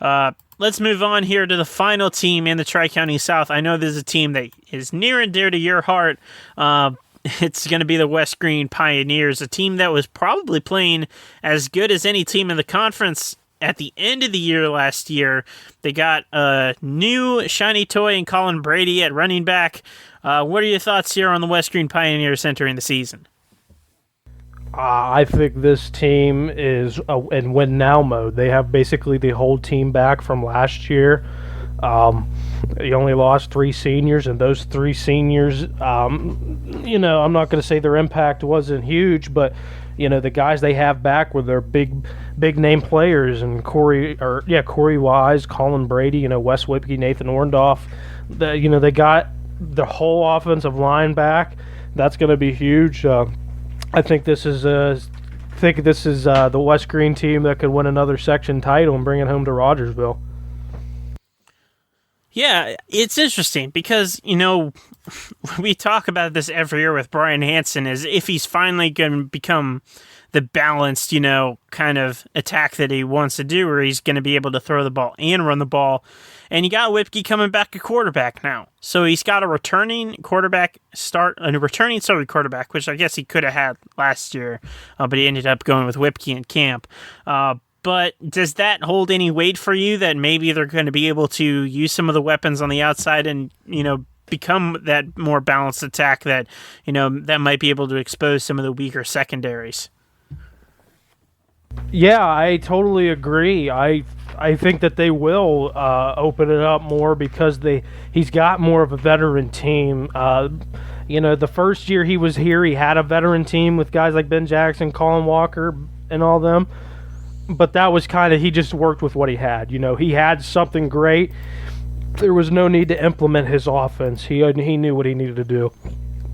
Let's move on here to the final team in the Tri-County South. I know this is a team that is near and dear to your heart. It's going to be the West Greene Pioneers, a team that was probably playing as good as any team in the conference at the end of the year last year. They got a new shiny toy in Colin Brady at running back. What are your thoughts here on the West Greene Pioneers entering the season? I think this team is in win now mode. They have basically the whole team back from last year. They only lost 3 seniors, and those 3 seniors, I'm not going to say their impact wasn't huge, but the guys they have back were their big name players, and Corey Wise, Colin Brady, Wes Whipke, Nathan Orndorff. They got the whole offensive line back. That's going to be huge. I think this is the West Greene team that could win another section title and bring it home to Rogersville. Yeah, it's interesting because, we talk about this every year with Brian Hansen, is if he's finally going to become the balanced, kind of attack that he wants to do, or he's going to be able to throw the ball and run the ball. And you got Whipke coming back a quarterback now. So he's got a returning starting quarterback, which I guess he could have had last year, but he ended up going with Whipke in camp. But does that hold any weight for you that maybe they're going to be able to use some of the weapons on the outside and, become that more balanced attack that, that might be able to expose some of the weaker secondaries? Yeah, I totally agree. I think that they will open it up more because he's got more of a veteran team. The first year he was here, he had a veteran team with guys like Ben Jackson, Colin Walker, and all them. But that was he just worked with what he had. He had something great. There was no need to implement his offense. He knew what he needed to do.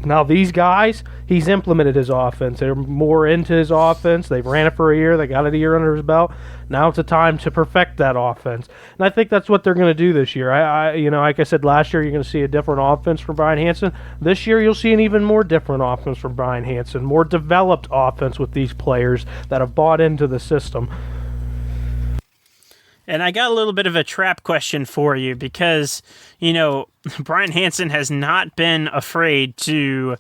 Now these guys, he's implemented his offense. They're more into his offense. They've ran it for a year. They got it a year under his belt. Now it's a time to perfect that offense. And I think that's what they're going to do this year. Like I said, last year you're going to see a different offense from Brian Hansen. This year you'll see an even more different offense from Brian Hansen. More developed offense with these players that have bought into the system. And I got a little bit of a trap question for you because, Brian Hansen has not been afraid to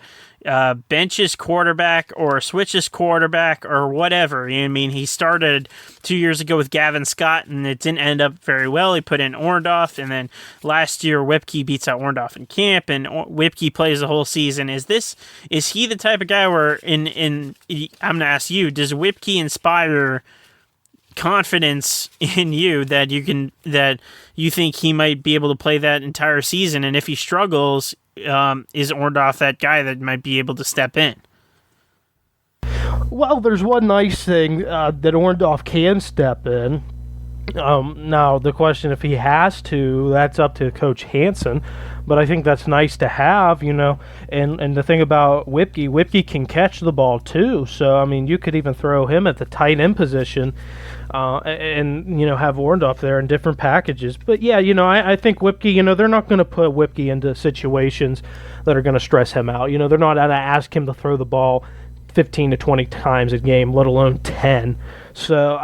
bench his quarterback or switch his quarterback or whatever. He started 2 years ago with Gavin Scott, and it didn't end up very well. He put in Orndorff, and then last year Whipke beats out Orndorff in camp, and Whipke plays the whole season. Is he the type of guy where, I'm going to ask you, does Whipke inspire confidence in you that you think he might be able to play that entire season, and if he struggles, is Orndorff that guy that might be able to step in? Well, there's one nice thing that Orndorff can step in. Now the question, if he has to, that's up to Coach Hansen, but I think that's nice to have, and the thing about Whipke can catch the ball too, so you could even throw him at the tight end position and have Orndorff there in different packages. But yeah, I think Whipke, they're not going to put Whipke into situations that are going to stress him out. They're not going to ask him to throw the ball 15 to 20 times a game, let alone 10. So,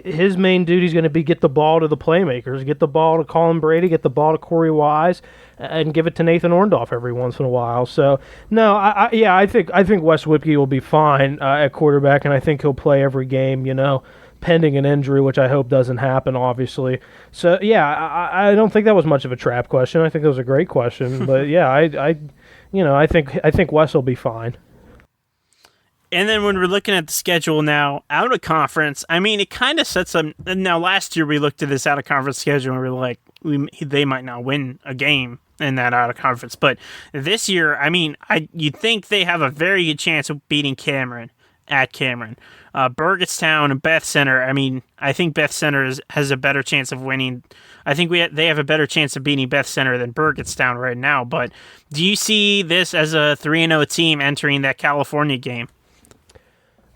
his main duty is going to be get the ball to the playmakers, get the ball to Colin Brady, get the ball to Corey Wise, and give it to Nathan Orndorff every once in a while. So, no, I think Wes Whipke will be fine at quarterback, and I think he'll play every game, pending an injury, which I hope doesn't happen, obviously. So, yeah, I don't think that was much of a trap question. I think it was a great question. But, yeah, I think Wes will be fine. And then when we're looking at the schedule now, out of conference, it kind of sets up. Now, last year we looked at this out of conference schedule and we were like, they might not win a game in that out of conference. But this year, you'd think they have a very good chance of beating Cameron at Cameron. Burgettstown and Beth Center, I think Beth Center has a better chance of winning. I think they have a better chance of beating Beth Center than Burgettstown right now. But do you see this as a 3-0 team entering that California game?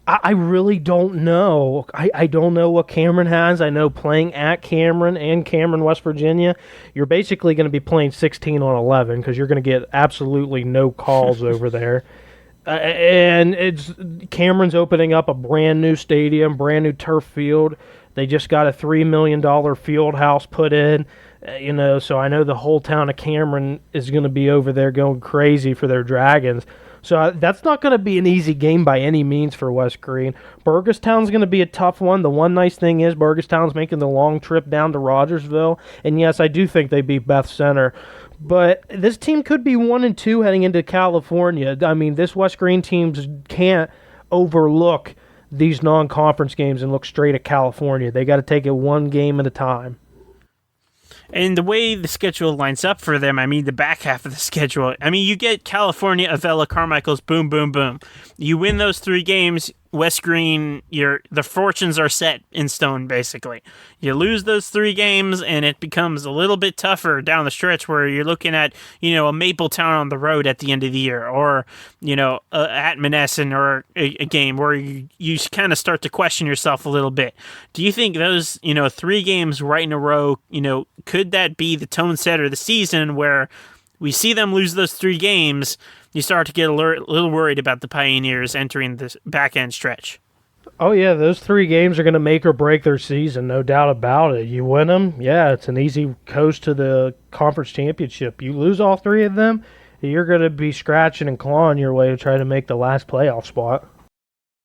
I really don't know. I don't know what Cameron has. I know playing at Cameron and Cameron, West Virginia, you're basically going to be playing 16 on 11 because you're going to get absolutely no calls over there. And Cameron's opening up a brand new stadium, brand new turf field. They just got a $3 million field house put in. So I know the whole town of Cameron is going to be over there going crazy for their Dragons. So that's not going to be an easy game by any means for West Greene. Burgestown's going to be a tough one. The one nice thing is Burgestown's making the long trip down to Rogersville. And yes, I do think they beat Beth Center. But this team could be 1-2 heading into California. I mean, this West Greene team can't overlook these non-conference games and look straight at California. They got to take it one game at a time. And the way the schedule lines up for them, I mean, the back half of the schedule, I mean, you get California, Avella, Carmichael's, boom, boom, boom. You win those 3 games, West Greene, the fortunes are set in stone, basically. You lose those 3 games, and it becomes a little bit tougher down the stretch where you're looking at, a Mapletown on the road at the end of the year, or, at Monessen, or a game where you kind of start to question yourself a little bit. Do you think those, 3 games right in a row, could that be the tone setter of the season where we see them lose those 3 games, you start to get a little worried about the Pioneers entering the back-end stretch? Oh, yeah, those 3 games are going to make or break their season, no doubt about it. You win them, yeah, it's an easy coast to the conference championship. You lose all 3 of them, you're going to be scratching and clawing your way to try to make the last playoff spot.